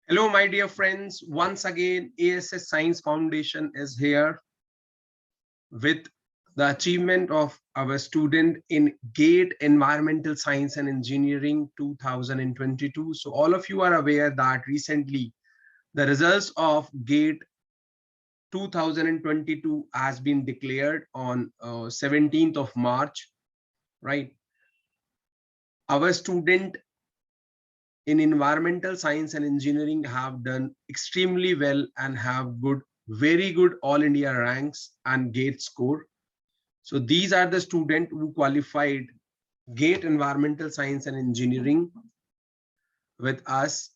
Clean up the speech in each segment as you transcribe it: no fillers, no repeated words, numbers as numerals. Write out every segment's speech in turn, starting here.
Hello, my dear friends. Once again, A.S.S Science Foundation is here with the achievement of our student in GATE Environmental Science and Engineering 2022. So all of you are aware that recently the results of GATE 2022 has been declared on 17th of March, right? Our student in environmental science and engineering have done extremely well and have very good all India ranks and GATE score. So these are the students who qualified GATE environmental science and engineering with us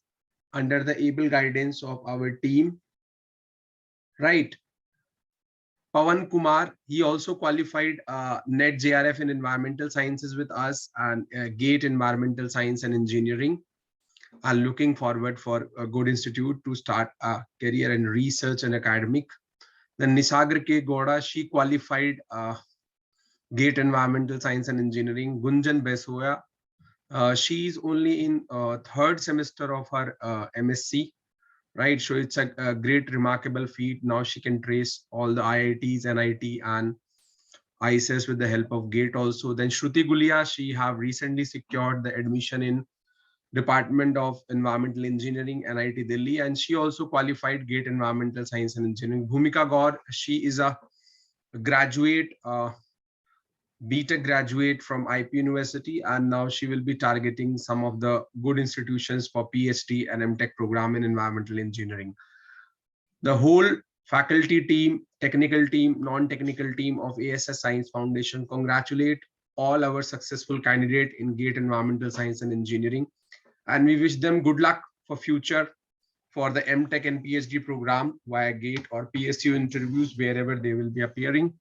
under the able guidance of our team, right? Pawan Kumar, he also qualified NET-JRF in environmental sciences with us and GATE environmental science and engineering. Are looking forward for a good institute to start a career in research and academic. Then Nisagar K. Goda, she qualified GATE Environmental Science and Engineering. Gunjan Besoya, she is only in third semester of her M.sc, right? So it's a great, remarkable feat. Now she can trace all the IITs, NIT, and I.S.S with the help of GATE also. Then Shruti Gulia, she have recently secured the admission in Department of Environmental Engineering, NIT Delhi, and she also qualified GATE Environmental Science and Engineering. Bhumika Gaur, she is a graduate, BTech graduate from IP University, and now she will be targeting some of the good institutions for Ph.D. and M.Tech program in environmental engineering. The whole faculty team, technical team, non-technical team of A.S.S Science Foundation congratulate all our successful candidate in GATE Environmental Science and Engineering. And we wish them good luck for future for the M.Tech and PhD program via GATE or PSU interviews wherever they will be appearing.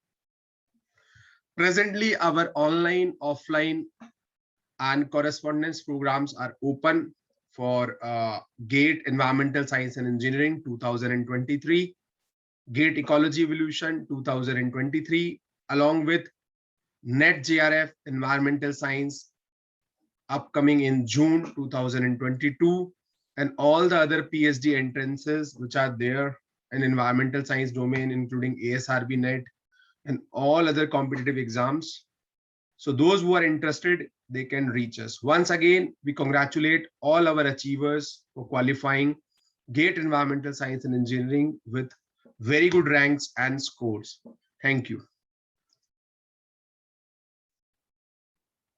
Presently, our online, offline, and correspondence programs are open for GATE Environmental Science and Engineering 2023, GATE Ecology Evolution 2023, along with NET-JRF Environmental Science upcoming in June 2022, and all the other PhD entrances which are there in environmental science domain, including ASRB NET and all other competitive exams. So those who are interested, they can reach us. Once again, we congratulate all our achievers for qualifying GATE Environmental Science and Engineering with very good ranks and scores. Thank you.